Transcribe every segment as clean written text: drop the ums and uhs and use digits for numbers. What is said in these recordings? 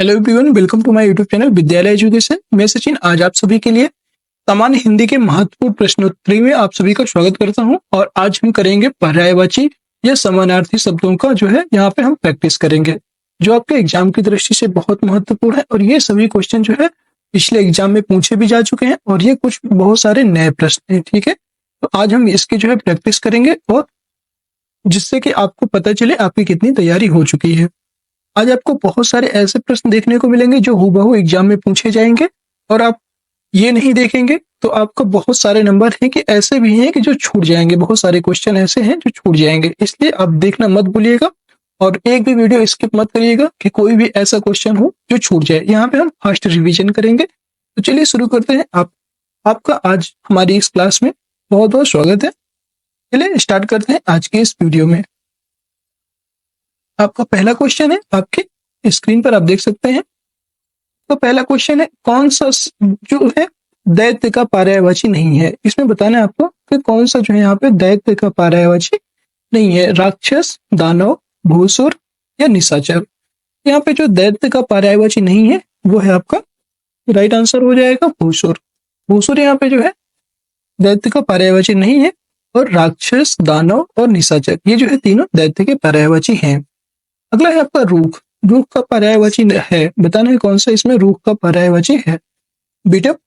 Hello everyone, welcome to my YouTube channel Vidyalaya education. मैं सचिन आज आप सभी के लिए सामान्य हिंदी के महत्वपूर्ण प्रश्नोत्तरी में आप सभी का स्वागत करता हूं। और आज हम करेंगे पर्यायवाची या समानार्थी शब्दों का जो है यहाँ पे हम प्रैक्टिस करेंगे, जो आपके एग्जाम की दृष्टि से बहुत महत्वपूर्ण है। और ये सभी क्वेश्चन जो है पिछले एग्जाम में पूछे भी जा चुके हैं और ये कुछ बहुत सारे नए प्रश्न हैं। ठीक है, तो आज हम इसकी जो है प्रैक्टिस करेंगे और जिससे कि आपको पता चले आपकी कितनी तैयारी हो चुकी है। आज आपको बहुत सारे ऐसे प्रश्न देखने को मिलेंगे जो हूबहू एग्जाम में पूछे जाएंगे और आप ये नहीं देखेंगे तो आपको बहुत सारे नंबर हैं कि ऐसे भी हैं कि जो छूट जाएंगे। बहुत सारे क्वेश्चन ऐसे हैं जो छूट जाएंगे, इसलिए आप देखना मत भूलिएगा और एक भी वीडियो स्किप मत करिएगा कि कोई भी ऐसा क्वेश्चन हो जो छूट जाए। यहाँ पे हम फर्स्ट रिवीजन करेंगे। तो चलिए शुरू करते हैं। आपका आज हमारी इस क्लास में बहुत बहुत स्वागत है। चलिए स्टार्ट करते हैं आज के इस वीडियो में। आपका पहला क्वेश्चन है, आपके स्क्रीन पर आप देख सकते हैं। तो पहला क्वेश्चन है, कौन सा जो है दैत्य का पर्यायवाची नहीं है। इसमें बताना है आपको कि कौन सा जो है यहाँ पे दैत्य का पर्यायवाची नहीं है। राक्षस, दानव, भूसुर या निशाचर। यहाँ पे जो दैत्य का पर्यायवाची नहीं है वो है आपका राइट आंसर हो जाएगा भूसुर। भूसुर यहाँ पे जो है दैत्य का पर्यायवाची नहीं है। और राक्षस, दानव और निशाचर ये जो है तीनों दैत्य के पर्यायवाची हैं। अगला है आपका रूख। रूख का पर्यायवाची है, बताना है कौन सा इसमें रूख का पर्यायवाची है। बिटप,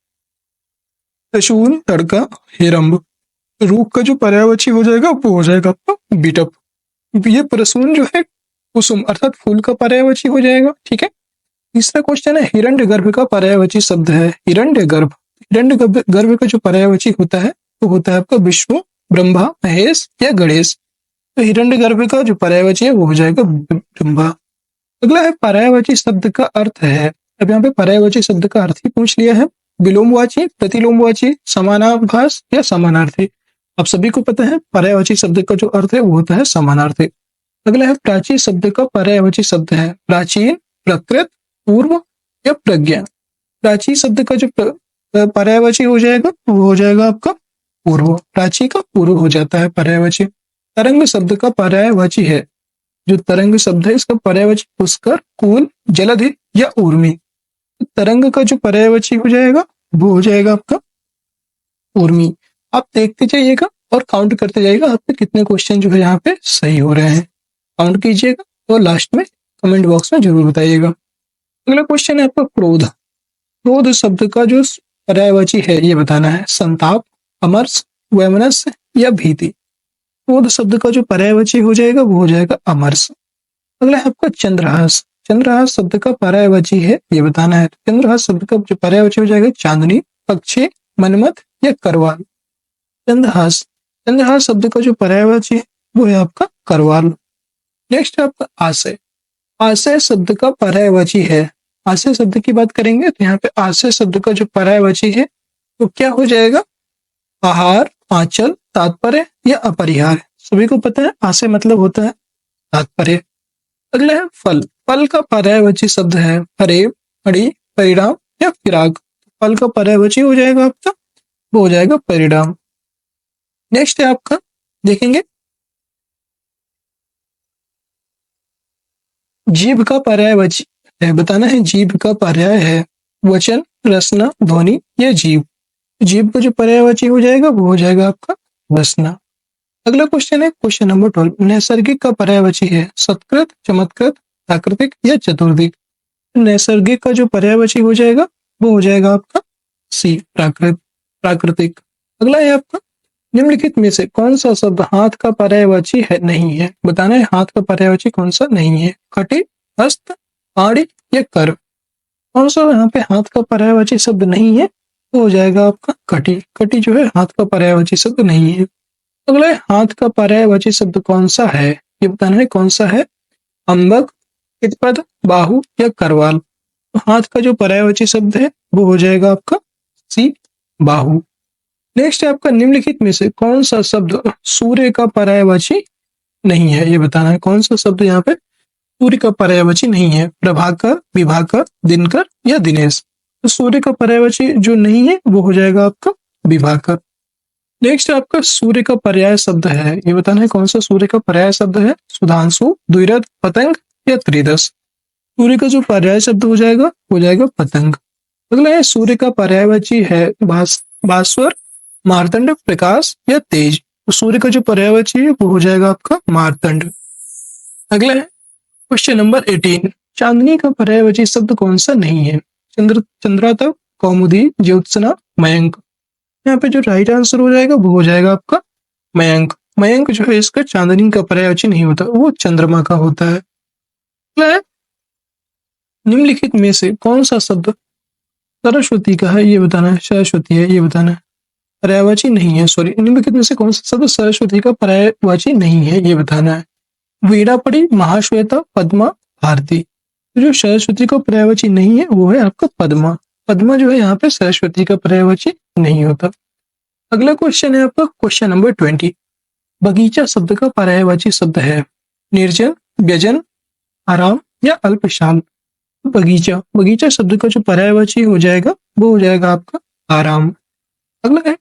प्रसून, तड़का, हिरंब। रूख का जो पर्यायवाची हो जाएगा वो हो जाएगा आपका बिटप। ये प्रसून जो है कुसुम अर्थात फूल का पर्यायवाची हो जाएगा। ठीक है, तीसरा क्वेश्चन है, हिरण्यगर्भ का पर्यायवाची शब्द है हिरण्यगर्भ। हिरण्यगर्भ का जो पर्यायवाची होता है वो होता है आपका विष्णु, ब्रह्मा, महेश या गणेश। तो हिरण्यगर्भ का जो पर्यायवाची है वो हो जाएगा ब्रह्मा। अगला है पर्यायवाची शब्द का अर्थ है। अब यहाँ पे पर्यायवाची शब्द का अर्थ ही पूछ लिया है। विलोमवाची, प्रतिलोमवाची, समानाभास या समानार्थी। आप सभी को पता है पर्यायवाची शब्द का जो अर्थ है वो होता है समानार्थी। अगला है प्राचीन शब्द का पर्यायवाची शब्द है प्राचीन, प्रकृत, पूर्व या प्रज्ञा। प्राचीन शब्द का जो पर्यायवाची हो जाएगा वो हो जाएगा आपका पूर्व। प्राची का पूर्व हो जाता है पर्यायवाची। तरंग शब्द का पर्यायवाची है, जो तरंग शब्द है इसका पर्यायवाची पुष्कर, कूल, जलधि या ऊर्मी। तरंग का जो पर्यायवाची हो जाएगा वो हो जाएगा आपका ऊर्मी। आप देखते जाइएगा और काउंट करते जाइएगा आपके कितने क्वेश्चन जो है यहाँ पे सही हो रहे हैं। काउंट कीजिएगा और लास्ट में कमेंट बॉक्स में जरूर बताइएगा। अगला क्वेश्चन है आपका क्रोध। क्रोध शब्द का जो पर्यायवाची है ये बताना है संताप, अमर्ष, वैमनस्य या भीति। क्रोध शब्द का जो पर्यायवाची हो जाएगा वो हो जाएगा अमर्ष। अगला है आपका चंद्रहास। चंद्रहास शब्द का पर्यायवाची है ये बताना है। चंद्रहास शब्द का जो पर्यायवाची हो जाएगा चांदनी, पक्षी, मनमथ या करवाल। चंद्रहास, चंद्रहास शब्द का जो पर्यायवाची है वो है आपका करवाल। नेक्स्ट है आपका आशय। आशय शब्द का पर्यायवाची है। आशय शब्द की बात करेंगे तो यहाँ पे आशय शब्द का जो पर्यायवाची है वो क्या हो जाएगा, आहार, आंचल, तात्पर्य या अपरिहार। सभी को पता है आशय मतलब होता है तात्पर्य। अगला है फल। फल का पर्यायवाची शब्द है फरेब, फड़ी, परिणाम या फिराक। फल का पर्यायवाची हो जाएगा आपका वो हो जाएगा परिणाम। नेक्स्ट है आपका देखेंगे जीभ का पर्यायवाची है, बताना है जीभ का पर्याय है वचन, रसना, ध्वनि या जीव। जीव का जो पर्यायवाची हो जाएगा वो हो जाएगा आपका रसना। अगला क्वेश्चन है क्वेश्चन नंबर 12। नैसर्गिक का पर्यायवाची है सत्कृत, चमत्कृत, प्राकृतिक या चतुर्दिक। नैसर्गिक का जो पर्यायवाची हो जाएगा वो हो जाएगा आपका सी प्राकृतिक। अगला है आपका निम्नलिखित में से कौन सा शब्द हाथ का पर्यायवाची है नहीं है। बताना है हाथ का पर्यायवाची कौन सा नहीं है। कटी, हस्त, आड़ी या कर। कौन सा यहाँ पे हाथ का पर्यायवाची शब्द नहीं है वो हो जाएगा आपका कटी। कटी जो है हाथ का पर्यायवाची शब्द नहीं है। अगला हाथ का पर्यायवाची शब्द कौन सा है ये बताना है कौन सा है। अंबक, चितपद, बाहु या करवाल। तो हाथ का जो पर्यायवाची शब्द है वो हो जाएगा आपका सी बाहु। नेक्स्ट है आपका निम्नलिखित में से कौन सा शब्द सूर्य का पर्यायवाची नहीं है ये बताना है। कौन सा शब्द यहाँ पे सूर्य का पर्यायवाची नहीं है। प्रभाकर, विभाकर, दिनकर या दिनेश। तो सूर्य का पर्यायवाची जो नहीं है वो हो जाएगा आपका विभाकर। नेक्स्ट आपका सूर्य का पर्याय शब्द है ये बताना है कौन सा सूर्य का पर्याय शब्द है। सुधांशु, द्विरथ, पतंग या त्रिदश। सूर्य का जो पर्याय शब्द हो जाएगा पतंग। अगला है सूर्य का पर्यायवाची है भास्वर, मार्तंड, प्रकाश या तेज। तो सूर्य का जो पर्यायवाची है वो हो जाएगा आपका मार्तंड। अगला है क्वेश्चन नंबर 18, चांदनी का पर्यायवाची शब्द कौन सा नहीं है? चंद्रातप, कौमुदी, ज्योत्सना, मयंक। यहाँ पे जो राइट आंसर हो जाएगा वो हो जाएगा आपका मयंक। मयंक जो है इसका चांदनी का पर्यायवाची नहीं होता, वो चंद्रमा का होता है। अगला है निम्नलिखित में से कौन सा शब्द सरस्वती का है ये बताना है, सरस्वती है ये बताना है, पर्यायवाची नहीं है। सॉरी, निम्नलिखित में से कौन सा शब्द सरस्वती का पर्यायवाची नहीं है ये बताना है। वीणापड़ी, महाश्वेता, पद्मा, भारती। तो जो सरस्वती का पर्यायवाची नहीं है वो है आपका पद्मा। पद्मा जो है यहाँ पे सरस्वती का पर्यायवाची नहीं होता। अगला क्वेश्चन है आपका क्वेश्चन नंबर 20, बगीचा शब्द का पर्यायवाची शब्द है निर्जन, व्यजन, आराम या अल्पशाल। बगीचा, बगीचा शब्द का जो पर्यायवाची हो जाएगा वो हो जाएगा आपका आराम। अगला है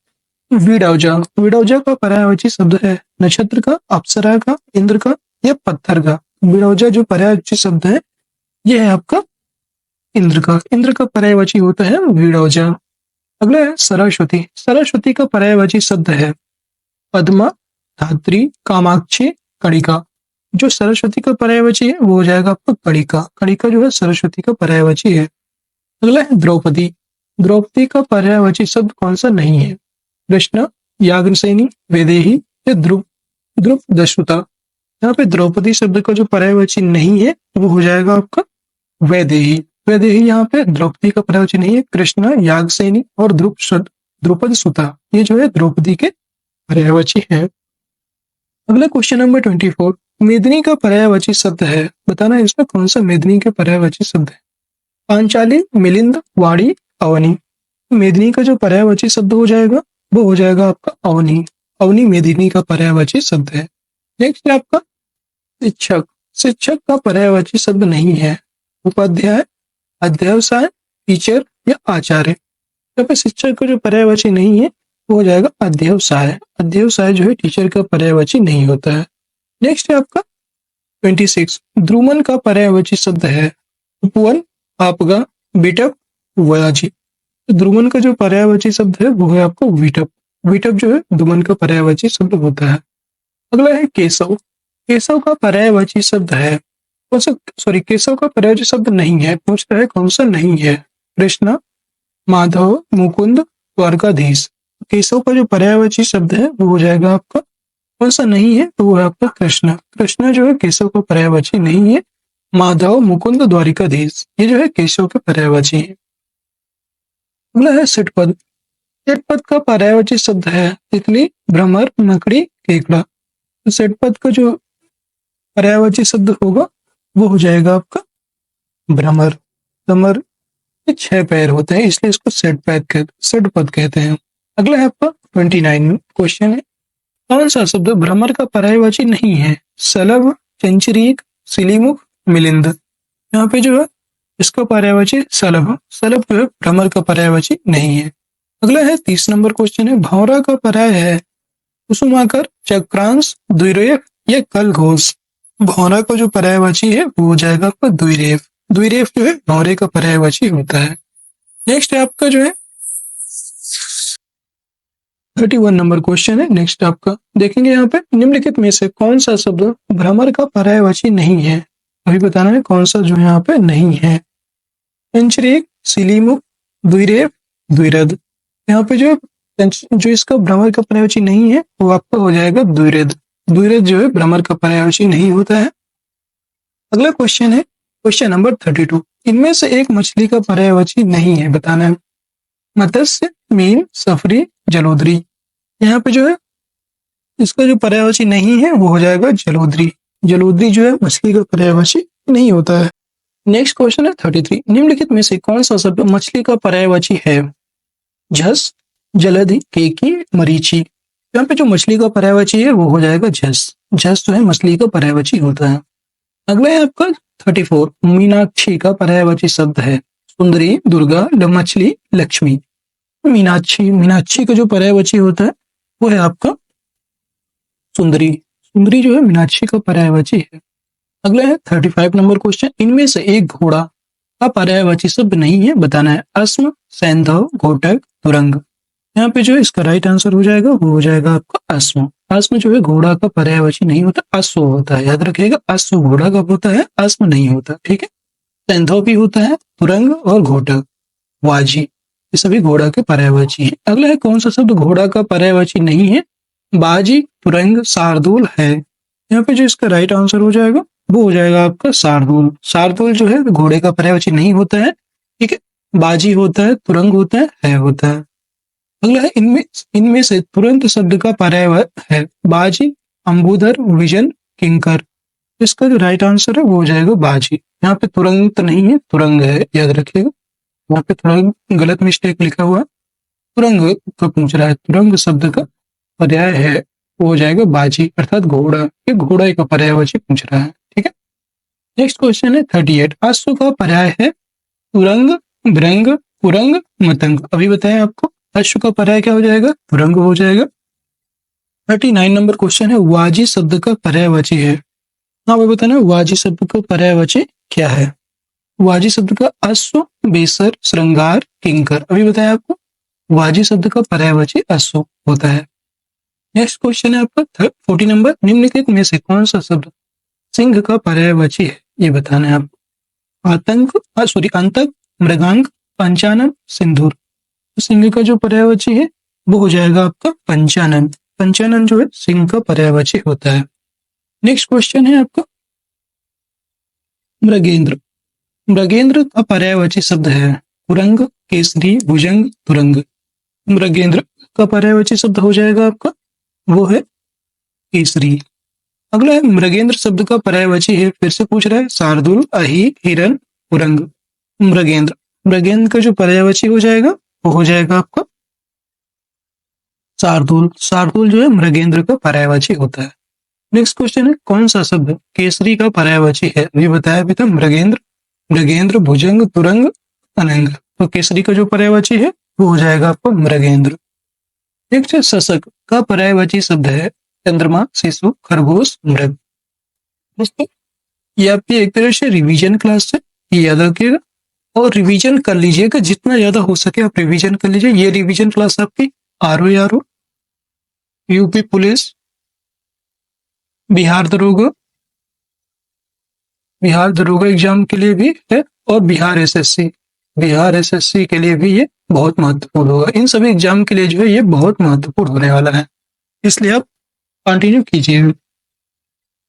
विडौजा। विडौजा का पर्यायवाची शब्द है नक्षत्र का, अप्सरा का, इंद्र का या पत्थर का। विडौजा जो पर्यायवाची शब्द है ये है आपका इंद्र का। इंद्र का पर्यायवाची होता है विडौजा। अगला है सरस्वती। सरस्वती का पर्यायवाची शब्द है पद्मा, धात्री, कामाक्षी, कणिका। जो सरस्वती का पर्यायवाची है वो हो जाएगा आपका कणिका। कणिका जो है सरस्वती का पर्यायवाची है। अगला है द्रौपदी। द्रौपदी का पर्यायवाची शब्द कौन सा नहीं है? कृष्ण, याज्ञसेनी, वैदेही या द्रुपदश्रुता। यहाँ पे द्रौपदी शब्द का जो पर्यायवाची नहीं है वो हो जाएगा आपका वैदेही। वैदेही यहाँ पे द्रौपदी का पर्यायवाची नहीं है। कृष्ण, याज्ञसेनी और द्रुपदसुता ये जो है द्रौपदी के पर्यायवाची है। अगला क्वेश्चन नंबर 24, मेदिनी का पर्यायवाची शब्द है, बताना है इसमें कौन सा मेदिनी का पर्यायवाची शब्द है? पांचाली, मिलिंद, वाणी, अवनी। मेदिनी का जो पर्यायवाची शब्द हो जाएगा वो हो जाएगा आपका अवनी। अवनी मेदिनी का पर्यायवाची शब्द है। नेक्स्ट है आपका शिक्षक। शिक्षक का पर्यायवाची शब्द नहीं है उपाध्याय, अध्यवसाय, टीचर या आचार्य। यहाँ पे शिक्षक का जो पर्यायवाची नहीं है वो हो जाएगा अध्यवसाय। अध्यवसाय जो है टीचर का पर्यायवाची नहीं होता है। नेक्स्ट है आपका 26, द्रुमन का पर्यायवाची शब्द है उपवन, आपगा, बिटप, वयाजी। द्रुमन का जो पर्यायवाची शब्द है वो है आपका विटप। विटप जो है द्रुमन का पर्यायवाची शब्द होता है। अगला है केशव। केशव का पर्यायवाची शब्द है कौन सा? सॉरी, केशव का पर्यायवाची शब्द नहीं है, पूछ रहा है कौन सा नहीं है? कृष्ण, माधव, मुकुंद, द्वारकाधीश। केशव का जो पर्यायवाची शब्द है वो हो जाएगा आपका कौन सा नहीं है? तो वो है आपका कृष्ण। कृष्ण जो है केशव का पर्यायवाची नहीं है। माधव, मुकुंद, द्वारिकाधीश ये जो है केशव के पर्यायवाची है। अगला है षटपद। षटपद का पर्यायवाची शब्द है तितली, भ्रमर, मकड़ी, केकड़ा। तो षटपद का जो पर्यायवाची शब्द होगा वो हो जाएगा आपका भ्रमर। भ्रमर के 6 पैर होते हैं इसलिए इसको षटपद कहते हैं। अगला है आपका 29 क्वेश्चन है, कौन सा शब्द भ्रमर का पर्यायवाची नहीं है? सलभ, चंचरीक, सिलीमुख, मिलिंद। यहाँ पे जो है इसका पर्यायवाची सलभ। सलभ जो है भ्रमर का पर्यायवाची नहीं है। अगला है 30 नंबर क्वेश्चन है, भौरा का पर्याय है कुसुमाकर, चक्रांश, द्विरेफ या कलघोष। भौरा का जो पर्यायवाची है वो हो जाएगा आपका द्विरेफ। द्विरेफ जो है भौरे का पर्यायवाची होता है। नेक्स्ट है आपका जो है 31 नंबर क्वेश्चन है। नेक्स्ट आपका देखेंगे यहाँ पे, निम्नलिखित में से कौन सा शब्द भ्रमर का पर्यायवाची नहीं है? अभी बताना है कौन सा जो यहाँ पे नहीं है। चंचरीक, सिलीमुख, द्विरेफ, द्विरद। यहाँ पे जो इसका भ्रमर का पर्यायवाची नहीं है वो आपका हो जाएगा द्विरद। द्विरद जो है भ्रमर का पर्यायवाची नहीं होता है। अगला क्वेश्चन है क्वेश्चन नंबर 32, इनमें से एक मछली का पर्यायवाची नहीं है, बताना है। मत्स्य, मीन, सफरी, जलोदरी। यहाँ पे जो है इसका जो पर्यायवाची नहीं है वो हो जाएगा जलोदरी। जलोदरी जो है मछली का पर्यायवाची नहीं होता है। नेक्स्ट क्वेश्चन है 33, निम्नलिखित में से कौन सा शब्द मछली का पर्यायवाची है? झस, जलधि, केकी, मरीची। यहाँ पे जो मछली का पर्यायवाची है वो हो जाएगा झस। झस जो है मछली का पर्यायवाची होता है। अगला है आपका 34, मीनाक्षी का पर्यायवाची शब्द है सुंदरी, दुर्गा, मछली, लक्ष्मी। मीनाक्षी, मीनाक्षी का जो पर्यायवाची होता है वो है आपका सुंदरी। सुंदरी जो है मीनाक्षी का पर्यायवाची है। अगला है 35 नंबर क्वेश्चन, इनमें से एक घोड़ा का पर्यायवाची शब्द नहीं है, बताना है। अश्व, सैंधव, घोटक, तुरंग। यहाँ पे जो है इसका राइट आंसर हो जाएगा, वो हो जाएगा आपका अश्व। अश्व जो है घोड़ा का पर्यायवाची नहीं होता, अश्व होता है, याद रखिएगा। अश्व घोड़ा का होता है, अश्व नहीं होता, ठीक है। सैंधव भी होता है, तुरंग और घोटक, वाजी, ये सभी घोड़ा के पर्यायवाची हैं। अगला है कौन सा शब्द घोड़ा का पर्यायवाची नहीं है, बाजी, तुरंग, शार्दूल है। यहाँ पे जो इसका राइट आंसर हो जाएगा वो हो जाएगा आपका शार्दूल। शार्दूल जो है घोड़े का पर्यायवाची नहीं होता है, ठीक है। बाजी होता है, तुरंग होता है होता है। अगला है इनमें इनमें से तुरंत शब्द का पर्याय है बाजी, अंबुधर, विजन, किंकर। इसका जो राइट आंसर है वो हो जाएगा बाजी। यहाँ पे तुरंत नहीं है, तुरंग है, याद रखिएगा। यहाँ पे थोड़ा गलत मिस्टेक लिखा हुआ है, तुरंग का पूछ रहा है, तुरंग शब्द का पर्याय है वो हो जाएगा बाजी, अर्थात घोड़ा। ये घोड़ा का पर्यायवाची पूछ रहा है, ठीक है। नेक्स्ट क्वेश्चन है 38, अश्व का पर्याय है तुरंग, भृंग, कुरंग, मतंग। अभी बताया आपको, अश्व का पर्याय क्या हो जाएगा, तुरंग हो जाएगा। 39 नंबर क्वेश्चन है, वाजी शब्द का पर्यायवाची है। हाँ भाई बताना, वाजी शब्द का पर्यायवाची क्या है। वाजी शब्द का अश्व, बेसर, श्रृंगार, किंकर। अभी बताया आपको, वाजी शब्द का पर्यायवाची अश्व होता है। नेक्स्ट क्वेश्चन है आपका 40 नंबर, निम्नलिखित में से कौन सा शब्द सिंह का पर्यायवाची है, ये बताना है आपको। आतंक, अंतक, मृगांक, पंचानन, सिंदूर। सिंह का जो पर्यायवाची है वो हो जाएगा आपका पंचानन। पंचानन जो है सिंह का पर्यायवाची होता है। नेक्स्ट क्वेश्चन है आपका मृगेंद्र। मृगेंद्र का पर्यायवाची शब्द है कुरंग, केसरी, भुजंग, तुरंग। मृगेंद्र का पर्यायवाची शब्द हो जाएगा आपका वो है केसरी। अगला है मृगेंद्र शब्द का पर्यायवाची है, फिर से पूछ रहा है, शार्दूल, अही, हिरन, कुरंग। मृगेंद्र, मृगेंद्र का जो पर्यायवाची हो जाएगा वो हो जाएगा आपका शार्दूल। शार्दूल जो है मृगेंद्र का पर्यायवाची होता है। नेक्स्ट क्वेश्चन है, कौन सा शब्द केसरी का पर्यायवाची है, अभी बताया भी था, मृगेंद्र, मृगेंद्र, भुजंग, तुरंग, अनंग। तो केसरी का जो पर्यायवाची है वो हो जाएगा आपका मृगेंद्र। नेक्स्ट है, शशक का पर्यायवाची शब्द है चंद्रमा, शिशु, खरगोश, मृग। दोस्तों ये आपकी एक तरह से रिवीजन क्लास है, ये याद रखिएगा और रिवीजन कर लीजिएगा, जितना ज्यादा हो सके आप रिवीजन कर लीजिए। ये रिवीजन क्लास आपकी आरओ, यूपी पुलिस, बिहार दरोगा, बिहार दरोगा एग्जाम के लिए भी है, और बिहार एसएससी, बिहार एसएससी के लिए भी ये बहुत महत्वपूर्ण होगा। इन सभी एग्जाम के लिए जो है ये बहुत महत्वपूर्ण होने वाला है, इसलिए आप कंटिन्यू कीजिए।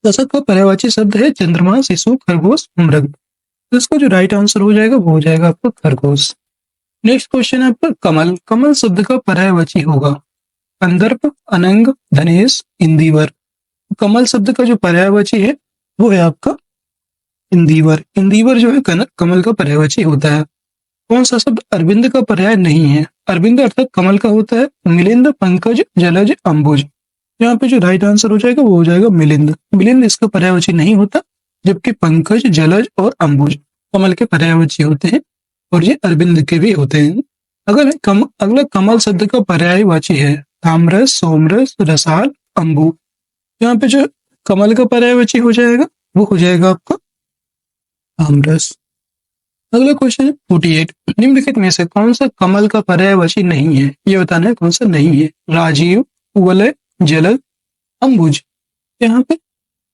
दशक का पर्यायवाची शब्द है चंद्रमा, शिशु, खरगोश, मृग। तो इसका जो राइट आंसर हो जाएगा वो हो जाएगा आपका खरगोश। नेक्स्ट क्वेश्चन है आपका कमल। कमल शब्द का पर्यायवाची होगा कंदर्प, अनंग, धनेश, इंदिवर। कमल शब्द का जो पर्यायवाची है वो है आपका इंदिवर। इंदिवर जो है कमल का पर्यायवाची होता है। कौन सा शब्द अरविंद का पर्याय नहीं है, अरविंद अर्थात कमल का होता है मिलिंद, पंकज, जलज, अंबुज। यहाँ पे जो राइट आंसर हो जाएगा वो हो जाएगा मिलिंद। मिलिंद इसका पर्यायवाची नहीं होता, जबकि पंकज, जलज और अंबुज कमल के पर्यायवाची होते हैं, और ये अरविंद के भी होते हैं। अगला कमल शब्द का पर्यायवाची है ताम्रस, सोमरस, रसाल, अंबु। यहाँ पे जो कमल का पर्यायवाची हो जाएगा वो हो जाएगा आपका ताम्रस। अगला क्वेश्चन है 48, निम्नलिखित में से कौन सा कमल का पर्यायवाची नहीं है, ये बताना है कौन सा नहीं है। राजीव, वलय, जलद, अंबुज। यहाँ पे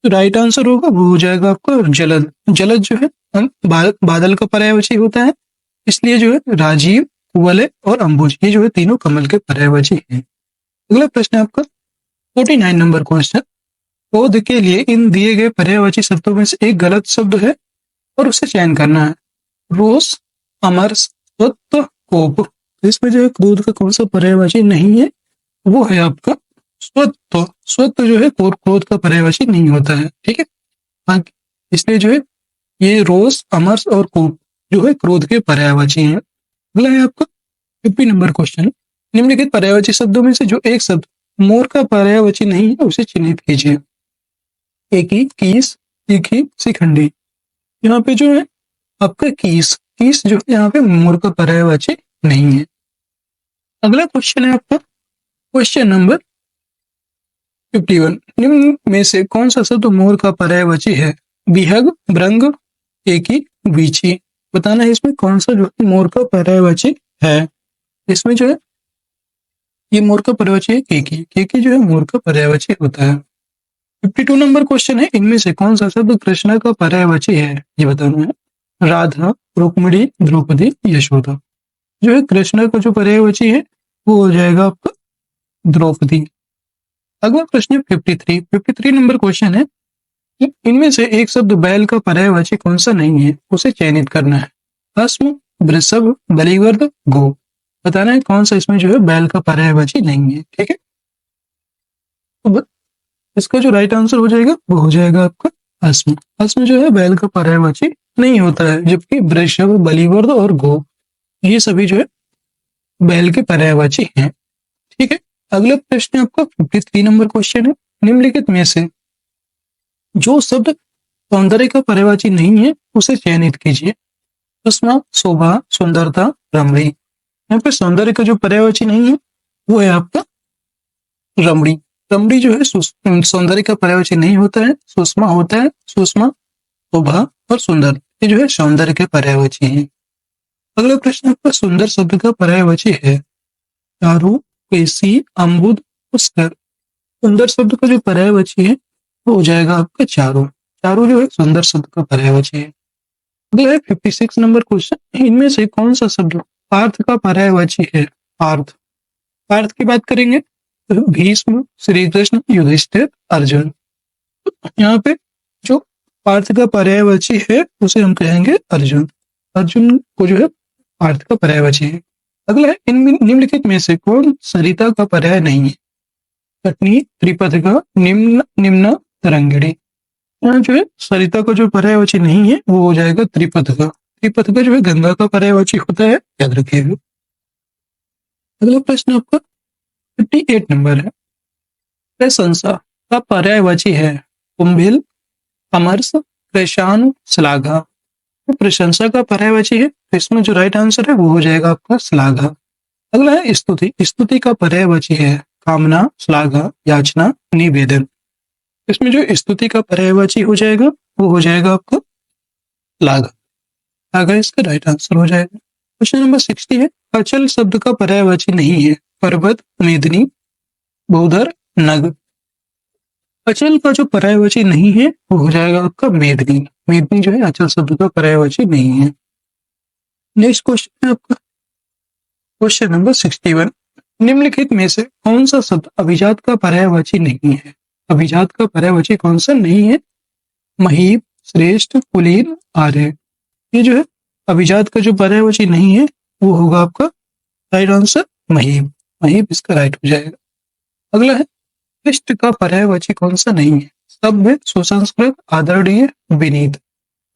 तो राइट आंसर होगा वो हो जाएगा आपका जलद। जलद जो है बादल का पर्यायवाची होता है, इसलिए जो है राजीव, वलय और अंबुज ये जो है तीनों कमल के पर्यायवाची हैं। अगला प्रश्न है आपका 49 नंबर क्वेश्चन, पौध के लिए इन दिए गए पर्यायवाची शब्दों में से एक गलत शब्द है और उसे चयन करना है। रोष, अमर, स्वत्व, कोप। इसमें जो है क्रोध का कौन सा पर्यायवाची नहीं है, वो है आपका स्वत्व। स्वत्व जो है क्रोध का पर्यायवाची नहीं होता है, ठीक है। हाँ, इसलिए जो है ये रोष, अमर और कोप जो है क्रोध के पर्यायवाची हैं। अगला है आपका 50 नंबर क्वेश्चन, निम्नलिखित पर्यायवाची शब्दों में से जो एक शब्द मोर का पर्यायवाची नहीं है उसे चिन्हित कीजिए। एकी, कीस, तीखी, शिखंडी। यहाँ पे जो है आपका कीस, कीस जो है यहाँ पे मोर का पर्यायवाची नहीं है। अगला क्वेश्चन है आपका क्वेश्चन नंबर 51, निम्न में से कौन सा शब्द मोर का पर्यायवाची है, बिहग, ब्रंग, एकी, बीची। बताना है इसमें कौन सा जो है मोर का पर्यायवाची है। इसमें जो है ये मोर का पर्यायवाची है केकी। केकी जो है मोर का पर्यायवाची होता है। 52 नंबर क्वेश्चन है, इनमें से कौन सा शब्द कृष्णा का पर्यायवाची है, ये बताना है। राधा, रुक्मिणी, द्रौपदी, यशोदा। जो है कृष्णा का जो पर्यायवाची है वो हो जाएगा आपका द्रौपदी। अगला प्रश्न है 53 नंबर क्वेश्चन है, इनमें से एक शब्द बैल का पर्यायवाची कौन सा नहीं है, उसे चयनित करना है। अस्म, वृषभ, बलिवर्द, गो। बताना है कौन सा इसमें जो है बैल का पर्यायवाची नहीं है। ठीक है, तो इसका जो राइट आंसर हो जाएगा वो हो जाएगा आपका अस्म। अस्म जो है बैल का पर्यायवाची नहीं होता है, जबकि वृषभ, बलिवर्द और गो ये सभी जो है बैल के पर्यायवाची हैं। ठीक है, अगला प्रश्न आपका 53 नंबर क्वेश्चन है, निम्नलिखित में से जो शब्द सौंदर्य का पर्यायवाची नहीं है उसे चयनित कीजिए। उसमें शोभा, सुंदरता, रमणी। यहाँ पे सौंदर्य का जो पर्यायवाची नहीं है वो है आपका रमणी। रमणी जो है सौंदर्य का पर्यायवाची नहीं होता है, सुषमा होता है। सुषमा, शोभा और सुंदर ये जो है सौंदर्य के पर्यायवाची हैं। अगला प्रश्न आपका सुंदर शब्द का पर्यायवाची है चारू, पेशी, अम्बुद, पुष्कर। सुंदर शब्द का जो पर्यायवाची है वो हो जाएगा आपका चारू। चारू जो है सुंदर शब्द का पर्यायवाची है। अगला है 56 नंबर क्वेश्चन, इनमें से कौन सा शब्द पार्थ का पर्यायवाची है। पार्थ, पार्थ की बात करेंगे तो भीष्म, श्री कृष्ण, युधिष्ठिर, अर्जुन। यहाँ पे जो पार्थ का पर्यायवाची है उसे हम कहेंगे अर्जुन। अर्जुन को जो है पार्थ का पर्यायवाची है। अगला है इन निम्नलिखित में से कौन सरिता का पर्याय नहीं है। कटनी, त्रिपथिका, निम्न, निम्ना, तरंगिणी। यहाँ जो है सरिता का जो पर्यायवाची नहीं है वो हो जाएगा त्रिपथिका। त्रिपथिका जो है गंगा का पर्यायवाची होता है, याद रखिएगा। अगला प्रश्न आपका 58 नंबर है, प्रशंसा का पर्यायवाची है कुंभिल, अमरस, प्रशान, श्लाघा। प्रशंसा का पर्यायवाची है, इसमें जो राइट आंसर है वो हो जाएगा आपका श्लाघा। अगला है स्तुति। स्तुति का पर्यायवाची है कामना, श्लाघा, याचना, निवेदन। इसमें जो स्तुति का पर्यायवाची हो जाएगा वो हो जाएगा आपका श्लाघा। श्लाघा इसका राइट आंसर हो जाएगा। क्वेश्चन नंबर 60 है, अचल शब्द का पर्यायवाची नहीं है पर्वत, मेदिनी, बौद्धर, नग। अचल का जो पर्यायवाची नहीं है वो हो जाएगा आपका मेदिनी। मेदिनी जो है अचल शब्द का पर्यायवाची नहीं है। नेक्स्ट क्वेश्चन है आपका क्वेश्चन नंबर 61, निम्नलिखित में से कौन सा शब्द अभिजात का पर्यायवाची नहीं है। अभिजात का पर्यायवाची कौन सा नहीं है। महीप, श्रेष्ठ, कुलीन, आर्य। ये जो है अभिजात का जो पर्यायवाची नहीं है वो होगा आपका राइट आंसर महीप। महीप इसका राइट हो जाएगा। अगला है शिष्ट का पर्यायवाची कौन सा नहीं है। सभ्य, सुसंस्कृत, आदरणीय, विनीत।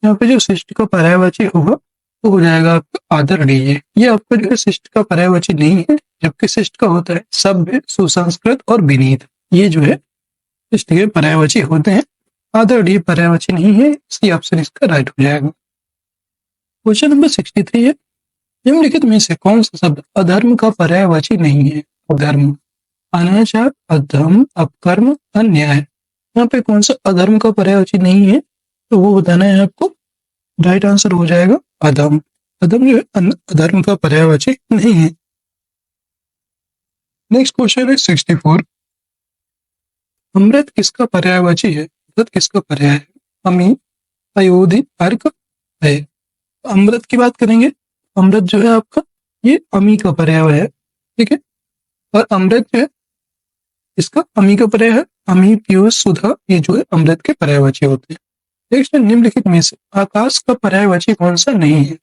यहाँ पे जो शिष्ट का पर्यायवाची होगा तो हो जाएगा आपका आदरणीय। ये आपका जो है शिष्ट का पर्यायवाची नहीं है, जबकि शिष्ट का होता है सभ्य, सुसंस्कृत और विनीत। ये जो है शिष्ट के पर्यायवाची होते हैं, आदरणीय पर्यायवाची नहीं है, इसलिए ऑप्शन इसका राइट हो जाएगा। क्वेश्चन नंबर 63 है, निम्नलिखित में से कौन सा शब्द अधर्म का पर्यायवाची नहीं है। अधर्म, अनाचार, अधर्म, अपकर्म, अन्याय। यहाँ पे कौन सा अधर्म का पर्यायवाची नहीं है तो वो बताना है आपको। राइट आंसर हो जाएगा अधम। अधम जो है अधर्म का पर्यायवाची नहीं है। नेक्स्ट क्वेश्चन है 64, अमृत किसका पर्यायवाची है। अमृत किसका पर्याय है। अमी, अयोधि, अर्क, है। अमृत की बात करेंगे, अमृत जो है आपका ये अमी का पर्याय है। ठीक है, और अमृत जो है इसका अमी का पर्याय है। अमी, पीयूष, सुधा, ये जो है अमृत के पर्यायवाची होते हैं। नेक्स्ट निम्नलिखित में से आकाश का पर्यायवाची कौन सा नहीं है।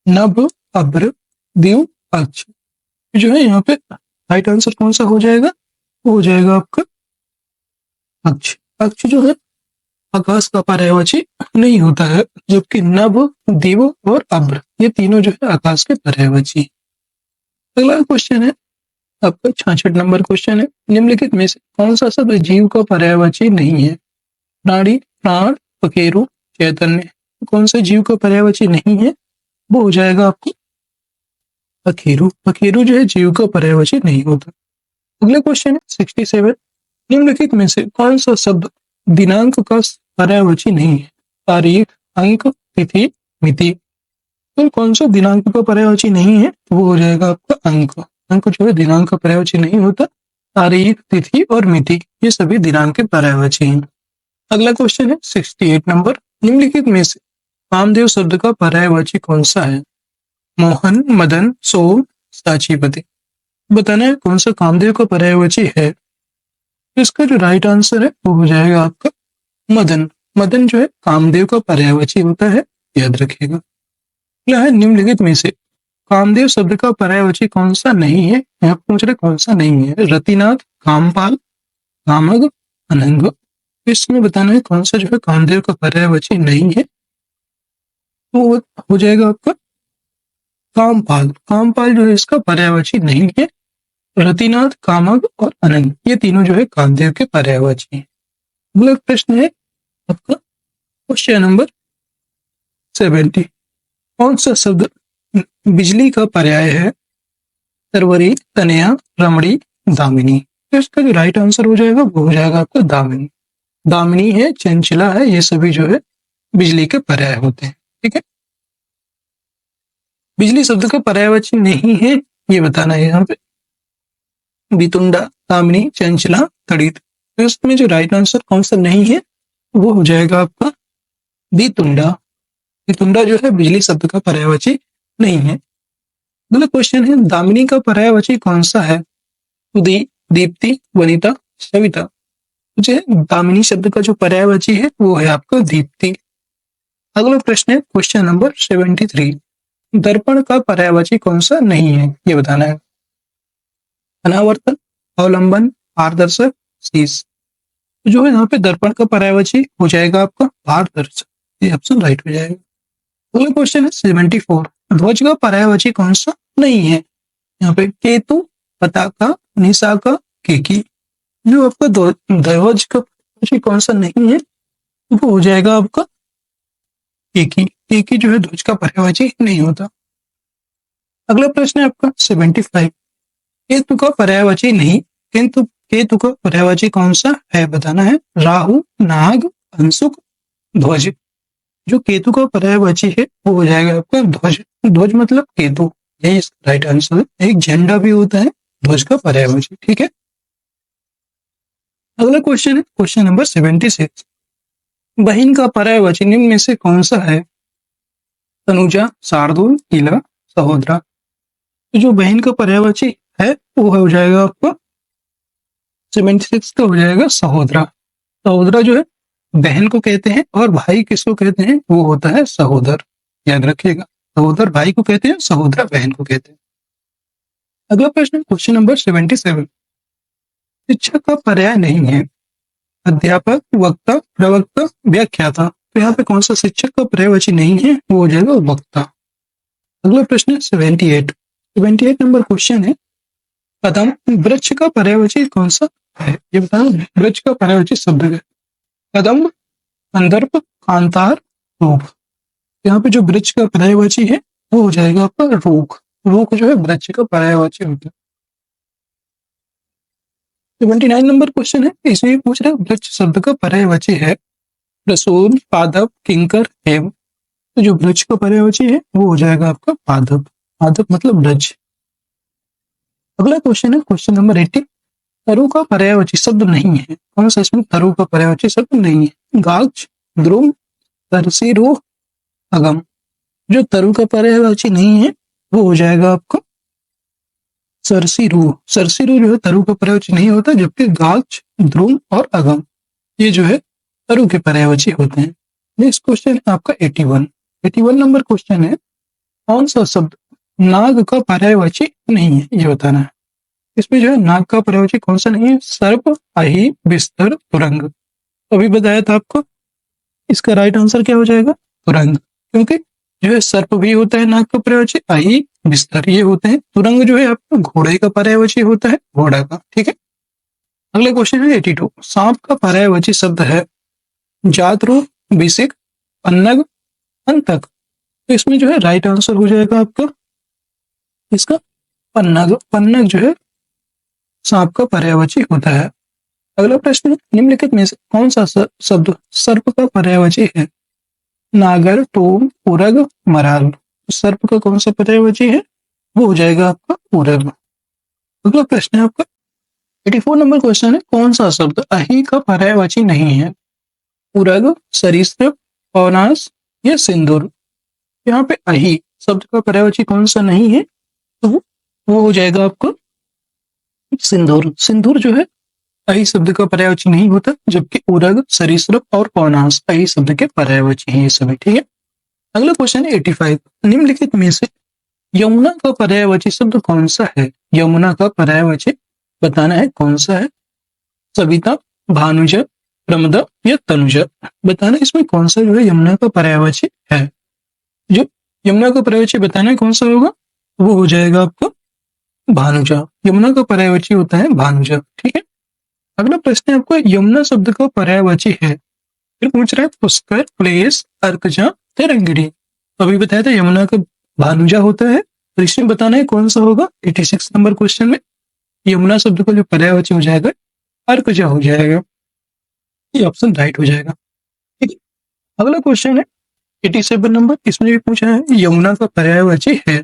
नभ, अभ्र, दिव, अक्ष। जो है यहाँ पे राइट आंसर कौन सा हो जाएगा, वो हो जाएगा आपका अक्ष। अक्ष जो है आकाश का पर्यायवाची नहीं होता है, जबकि नभ, दिव और अभ्र ये तीनों जो है आकाश के पर्यायवाची। अगला क्वेश्चन है आपका 66 नंबर क्वेश्चन है, निम्नलिखित में से कौन सा शब्द जीव का पर्यायवाची नहीं है। प्राणी, प्राण, पखेरु, चैतन्य। कौन सा जीव का पर्यायवाची नहीं है वो हो जाएगा आपको पखेरु। पखेरु जो है जीव का पर्यायवाची नहीं होता। अगला क्वेश्चन है 67, निम्नलिखित में से कौन सा शब्द दिनांक का पर्यायवाची नहीं है। तारीख, अंक, तिथि, मिति। तो कौन सा दिनांक का पर्यायवाची नहीं है? वो हो जाएगा आपका अंक। अंक जो है दिनांक का पर्यायवाची नहीं होता। तारीख, तिथि और मिति ये सभी दिनांक के पर्यायवाची हैं। अगला क्वेश्चन है 68 नंबर। निम्नलिखित में से कामदेव शब्द का पर्यायवाची कौन सा है? मोहन, मदन, सोम, साचीपति। बताना है कौन सा कामदेव का पर्यायवाची है। तो इसका जो राइट आंसर है वो हो जाएगा आपका मदन। मदन जो है कामदेव का पर्यायवाची होता है, याद रखिएगा। अगला है निम्नलिखित में से कामदेव शब्द का पर्यायवाची कौन सा नहीं है? यहाँ पूछ रहे कौन सा नहीं है। रतिनाथ, कामपाल, कामग, अनंग। इसमें बताना है कौन सा जो है कामदेव का पर्यायवाची नहीं है। तो हो जाएगा आपका कामपाल। कामपाल जो है इसका पर्यायवाची नहीं है। रतिनाथ, कामग और अनंग ये तीनों जो है कामदेव के पर्यायवाची हैं। अगला प्रश्न है आपका क्वेश्चन नंबर 70। कौन सा शब्द बिजली का पर्याय है? तरवरी, तनया, रमणी, दामिनी। तो इसका जो राइट आंसर हो जाएगा वो हो जाएगा आपका दामिनी। दामिनी है, चंचला है, ये सभी जो है बिजली के पर्याय होते हैं। ठीक है, बिजली शब्द का पर्यायवाची नहीं है ये बताना है यहाँ पे। बितुंडा, दामिनी, चंचला, तड़ित। तो इसमें जो राइट आंसर कौन सा नहीं है वो हो जाएगा आपका बितुंडा। बितुंडा जो है बिजली शब्द का पर्यायवाची नहीं है। अगला क्वेश्चन है दामिनी का पर्यायवाची कौन सा है? उदय, दीप्ति, वनिता, सविता। जो दामिनी शब्द का जो पर्यायवाची है वो है आपका दीप्ति। अगला प्रश्न है क्वेश्चन नंबर 73। दर्पण का पर्यायवाची कौन सा नहीं है ये बताना है। अनावर्तन, अवलंबन, पारदर्शक, शीश। जो है यहाँ पे दर्पण का पर्यायवाची हो जाएगा आपका पारदर्शक। ये ऑप्शन राइट हो जाएगा। अगला क्वेश्चन है 74। ध्वज का पर्यायवाची कौन सा नहीं है? यहाँ पे केतु, पताका, निशाका, केकी। जो आपका ध्वज का पर्यायवाची कौन सा नहीं है वो हो जाएगा आपका केकी। केकी जो है ध्वज का पर्यायवाची नहीं होता। अगला प्रश्न है आपका 75। केतु का पर्यायवाची नहीं, किंतु केतु का पर्यायवाची कौन सा है बताना है। राहु, नाग, अंशुक, ध्वज। जो केतु का पर्यायवाची है वो हो जाएगा आपका ध्वज। ध्वज मतलब केतु, यही राइट आंसर है। एक झंडा भी होता है ध्वज का पर्यायवाची। ठीक है, अगला क्वेश्चन है क्वेश्चन नंबर 76। बहिन का पर्यायवाची निम्न में से कौन सा है? तनुजा, शार्दुल, ईला, सहोदरा। तो जो बहन का पर्यायवाची है वो हो जाएगा आपका 76 का हो जाएगा सहोदरा। सहोदरा जो है बहन को कहते हैं और भाई किसको कहते हैं वो होता है सहोदर। याद रखिएगा, सहोदर भाई को कहते हैं, सहोदरा बहन को कहते हैं। अगला प्रश्न क्वेश्चन नंबर 77। शिक्षक का पर्याय नहीं है। अध्यापक, वक्ता, प्रवक्ता, व्याख्याता। तो यहाँ पे कौन सा शिक्षक का पर्यायवाची नहीं है वो हो जाएगा वक्ता। अगला प्रश्न है 78 नंबर क्वेश्चन है कदम वृक्ष का पर्यायवाची कौन सा है ये बताना। वृक्ष का पर्यायवाची शब्द है कदम, कंदर्प, कांतार, रूख। यहाँ पे जो वृक्ष का पर्यायवाची है वो हो जाएगा आपका रूख। रूख जो है वृक्ष का पर्यायवाची होता है। 79 नंबर क्वेश्चन है, इसमें पूछ रहे वृक्ष शब्द का पर्यायवाची है रसूल, पादप, किंकर, हेम। तो जो वृक्ष का पर्यायवाची है वो हो जाएगा आपका पादप। पादप मतलब वृक्ष। अगला क्वेश्चन है क्वेश्चन नंबर 80। तरु का पर्यायवाची शब्द नहीं है। कौन सा इसमें तरु का पर्यायवाची शब्द नहीं है? गाछ, ध्रुव, तरसी, रूह, अगम। जो तरु का पर्यायवाची नहीं है वो हो जाएगा आपका सरसी रूह। सरसी रूह जो है तरु का पर्यायवाची नहीं होता, जबकि गाछ, ध्रुव और अगम ये जो है तरु के पर्यायवाची होते हैं। नेक्स्ट क्वेश्चन है आपका 81 नंबर क्वेश्चन है कौन सा शब्द नाग का पर्यायवाची नहीं है ये बताना है। इसमें जो है नाग का पर्यायवाची कौन सा नहीं है? सर्प, अहि, बिस्तर, तुरंग। अभी बताया था आपको, इसका राइट आंसर क्या हो जाएगा? तुरंग। क्योंकि जो है सर्प भी होता है नाग का पर्यायवाची, अहि, बिस्तर ये होते हैं। तुरंग जो है आपका घोड़े का पर्यायवाची होता है, घोड़ा का। ठीक है, अगला क्वेश्चन है 82। सांप का पर्यायवाची शब्द है जातरू, बिसिक, पन्नग, अंतक। तो इसमें जो है राइट आंसर हो जाएगा आपका इसका पन्नग। पन्नग जो है सांप का पर्यायवाची होता है। अगला प्रश्न निम्नलिखित में से कौन सा शब्द सर्प का पर्यायवाची है? नागर, टोम, उरग, मराल। तो सर्प का कौन सा पर्यायवाची है? वो हो जाएगा आपका उरग। अगला प्रश्न है आपका 84 नंबर क्वेश्चन है, कौन सा शब्द अहि का पर्यायवाची नहीं है? उरग, सरीसृप, पवनास या सिंदूर। यहाँ पे अहि शब्द का पर्यायवाची कौन सा नहीं है? तो वो हो जाएगा आपका सिंदूर। सिंदूर जो है अहि शब्द का पर्यायवाची नहीं होता, जबकि उरग, सरीसृप और पवनास अहि शब्द के पर्यायवाची हैं ये सभी। ठीक है। अगला क्वेश्चन है 85, निम्नलिखित में से यमुना का पर्यायवाची शब्द कौन सा है? यमुना का पर्यायवाची बताना है कौन सा है? सविता, भानुजा, प्रमदा या तनुजा। बताना इसमें कौन सा जो है यमुना का पर्यायवाची है। जो यमुना का पर्यायवाची बताना है कौन सा होगा, वो हो जाएगा आपका भानुजा। यमुना का पर्यायवाची होता है भानुजा। ठीक है। अगला प्रश्न है आपको यमुना शब्द का पर्यायवाची है, फिर पूछ रहा है पुष्कर, प्लेस, अर्कजा, तरंगिणी। तो अभी बताया था यमुना का भानुजा होता है, तो इसमें बताना है कौन सा होगा। 86 नंबर क्वेश्चन में यमुना शब्द का जो पर्यायवाची हो जाएगा अर्कजा हो जाएगा। ये ऑप्शन राइट हो जाएगा। ठीक है। अगला क्वेश्चन है 87 नंबर, इसमें भी पूछा है यमुना का पर्यायवाची है।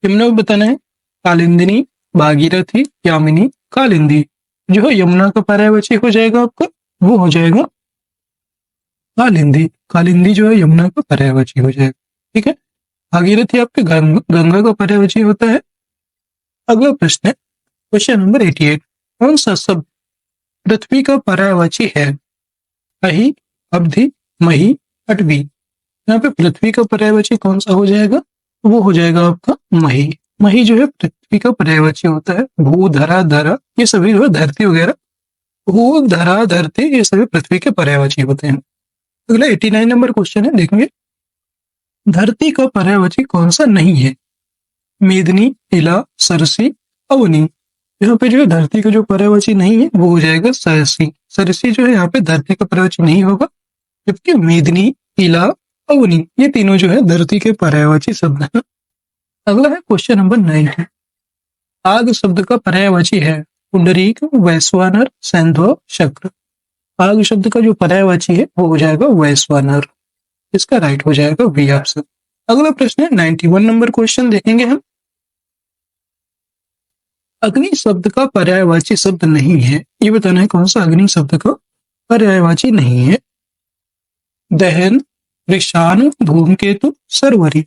यमुना को बताना है कालिंदिनी, भागीरथी, यामिनी, कालिंदी। जो है यमुना का पर्यायवाची हो जाएगा आपका, वो हो जाएगा कालिंदी। कालिंदी जो है यमुना का पर्यायवाची हो जाएगा। ठीक है। भागीरथी आपके गंगा का पर्यायवाची होता है। अगला प्रश्न है क्वेश्चन नंबर 88, कौन सा शब्द पृथ्वी का पर्यायवाची है? अहि, अवधि, मही, अटवी। यहाँ पे पृथ्वी का पर्यायवाची कौन सा हो जाएगा? वो हो जाएगा आपका मही। मही जो है पृथ्वी का पर्यायवाची होता है। भू, धरा, धरा ये सभी जो है धरती वगैरह, भू, धरा, धरती ये सभी पृथ्वी के पर्यायवाची होते हैं। अगला 89 नंबर क्वेश्चन है, देखेंगे धरती का पर्यायवाची कौन सा नहीं है? मेदिनी, इला, सरसी, अवनी। यहाँ पे जो है धरती का जो पर्यायवाची नहीं है वो हो जाएगा सरसी। सरसी जो है यहाँ पे धरती का पर्यायवाची नहीं होगा, जबकि मेदिनी, इला, अवनी ये तीनों जो है धरती के पर्यायवाची शब्द हैं। अगला है क्वेश्चन नंबर 90, आग शब्द का पर्यायवाची है पुंडरीक, वैश्वानर, सैंधव, शक्र। आग शब्द का जो पर्यायवाची है वो हो जाएगा वैश्वानर। इसका राइट हो जाएगा बी ऑप्शन। अगला प्रश्न है 91 नंबर क्वेश्चन, देखेंगे हम अग्नि शब्द का पर्यायवाची शब्द नहीं है, ये बताना है कौन सा अग्नि शब्द का पर्यायवाची नहीं है। दहन, ऋषान, धूमकेतु, सरवरी।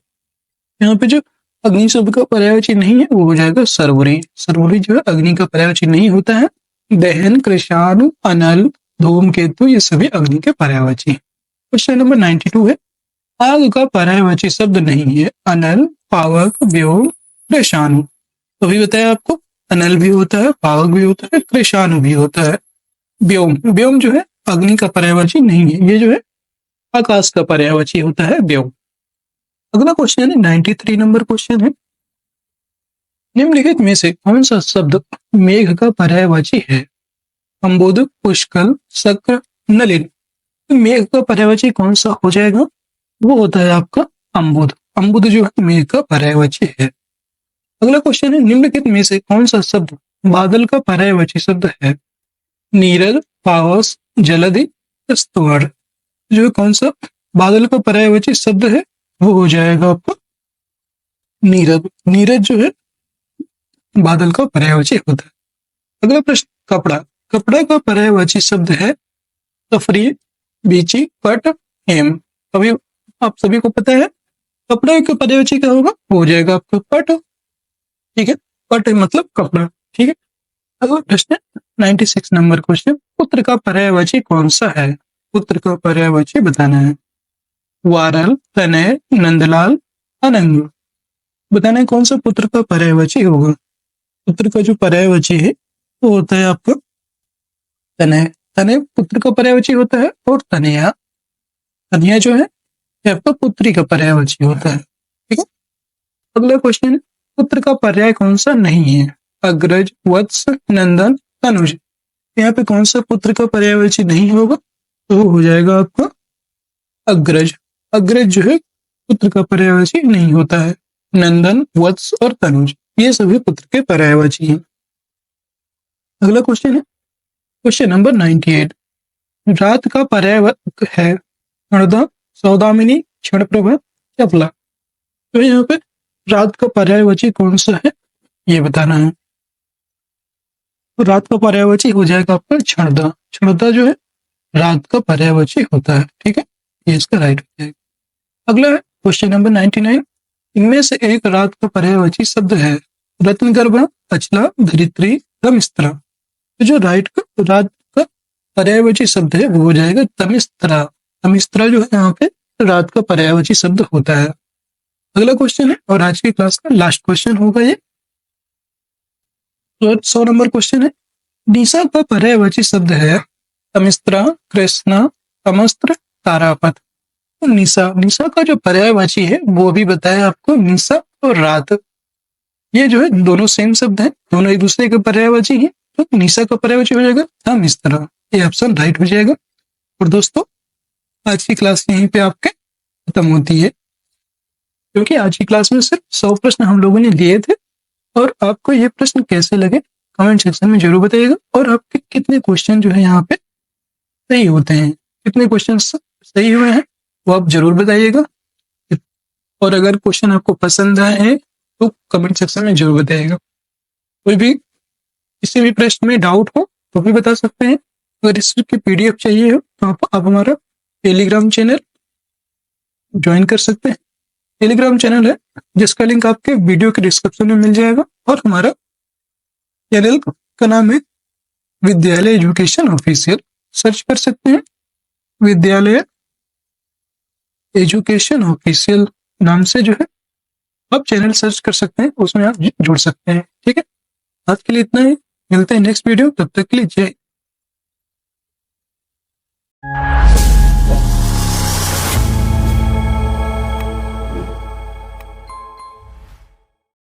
यहाँ पे जो अग्नि शब्द का पर्यायवाची नहीं है वो हो जाएगा सरवरी। सरवरी जो है अग्नि का पर्यायवाची नहीं होता है। दहन, कृषाणु, अनल, धूमकेतु ये सभी अग्नि के पर्यायवाची। क्वेश्चन नंबर 92 है, आग का पर्यायवाची शब्द नहीं है। अनल, पावक, व्योम, कृषाणु। तो अभी बताया आपको अनल भी होता है, पावक भी होता है, कृषाणु भी होता है। व्योम, व्योम जो है अग्नि का पर्यायवाची नहीं है, ये जो है आकाश का पर्यायवाची होता है व्योम। अगला क्वेश्चन है 93 नंबर क्वेश्चन है, निम्नलिखित में से कौन सा शब्द मेघ का पर्यायवाची है? अम्बुद, पुष्कल, शक्र, नलिन। तो मेघ का पर्यायवाची कौन सा हो जाएगा? वो होता है आपका अम्बुद। अम्बुद जो है मेघ का पर्यायवाची है। अगला क्वेश्चन है, निम्नलिखित में से कौन सा शब्द बादल का पर्यायवाची शब्द है? नीरद, पावस, जलधि, स्तुवर। जो कौन सा बादल का पर्यायवाची शब्द है वो हो जाएगा आपका नीरद। नीरद जो है बादल का पर्यायवाची होता है। अगला प्रश्न कपड़ा। कपड़ा का पर्यायवाची शब्द है तफरी, बीची, पट, हेम। अभी आप सभी को पता है कपड़ा का पर्यायवाची क्या होगा, वो हो जाएगा आपका पट। ठीक है, पट मतलब कपड़ा। ठीक है। अगला प्रश्न 96 नंबर क्वेश्चन, पुत्र का पर्यायवाची कौन सा है? पुत्र का पर्यायवाची बताना है। वारल, तनय, नंदलाल, अनंग। बताना है कौन सा पुत्र का पर्यायवाची होगा। पुत्र का जो पर्यायवाची है वो होता है आपका तनय। तनय पुत्र का पर्यायवाची होता है, और तनया, तनया जो है ये आपका पुत्री का पर्यायवाची होता है। ठीक है। अगला क्वेश्चन है, पुत्र का पर्याय कौन सा नहीं है? अग्रज, वत्स, नंदन, तनुज। यहाँ पे कौन सा पुत्र का पर्यायवाची नहीं होगा, तो वो हो जाएगा आपका अग्रज। अग्रज जो है पुत्र का पर्यायवाची नहीं होता है। नंदन, वत्स और तनुज ये सभी पुत्र के पर्यायवाची हैं। अगला क्वेश्चन है क्वेश्चन नंबर 98, रात का पर्यायवाची है हरदा, सौदामिनी, क्षणप्रभा, चपला। तो यहाँ पे रात का पर्यायवाची कौन सा है ये बताना है। तो रात का पर्यायवाची हो जाएगा आपका क्षणदा। क्षणदा जो है रात का पर्यायवाची होता है, ठीक है, ये इसका राइट हो जाएगा। अगला है क्वेश्चन नंबर 99। इनमें से एक रात का पर्यायवाची शब्द है रत्नगर्भा, अचला, धरित्री, तमिस्त्रा। तो जो रात का पर्यायवाची शब्द है वो हो जाएगा तमिस्त्रा। तमिस्त्रा जो है यहाँ पे रात का पर्यायवाची शब्द होता है। अगला क्वेश्चन है और आज की क्लास का लास्ट क्वेश्चन होगा ये। तो 100 नंबर क्वेश्चन है, निशा का पर्यायवाची शब्द है तमिस्त्रा, कृष्णा, तमस्त्र, तारापथ। तो निशा का जो पर्यायवाची है वो भी बताया आपको, निशा और रात, ये जो है दोनों सेम शब्द हैं, दोनों एक दूसरे के पर्यायवाची हैं। तो निशा का पर्यायवाची हो जाएगा तमिस्त्रा, ये ऑप्शन राइट हो जाएगा। और दोस्तों आज की क्लास यहीं पे आपके खत्म होती है, क्योंकि आज की क्लास में सिर्फ 100 प्रश्न हम लोगों ने लिए थे। और आपको ये प्रश्न कैसे लगे कमेंट सेक्शन में जरूर बताइएगा। और आपके कितने क्वेश्चन जो है यहाँ पे सही होते हैं, कितने क्वेश्चन सही हुए हैं वो आप जरूर बताइएगा। और अगर क्वेश्चन आपको पसंद आए हैं तो कमेंट सेक्शन में जरूर बताइएगा। कोई भी किसी भी प्रश्न में डाउट हो तो भी बता सकते हैं। अगर इसकी PDF चाहिए हो तो आप हमारा टेलीग्राम चैनल ज्वाइन कर सकते हैं। टेलीग्राम चैनल है जिसका लिंक आपके वीडियो के डिस्क्रिप्शन में मिल जाएगा। और हमारा चैनल का नाम है विद्यालय एजुकेशन ऑफिशियल, सर्च कर सकते हैं विद्यालय एजुकेशन ऑफिशियल नाम से जो है आप चैनल सर्च कर सकते हैं, उसमें आप जुड़ सकते हैं। ठीक है, आज के लिए इतना ही, मिलते हैं नेक्स्ट वीडियो, तब तक के लिए जय।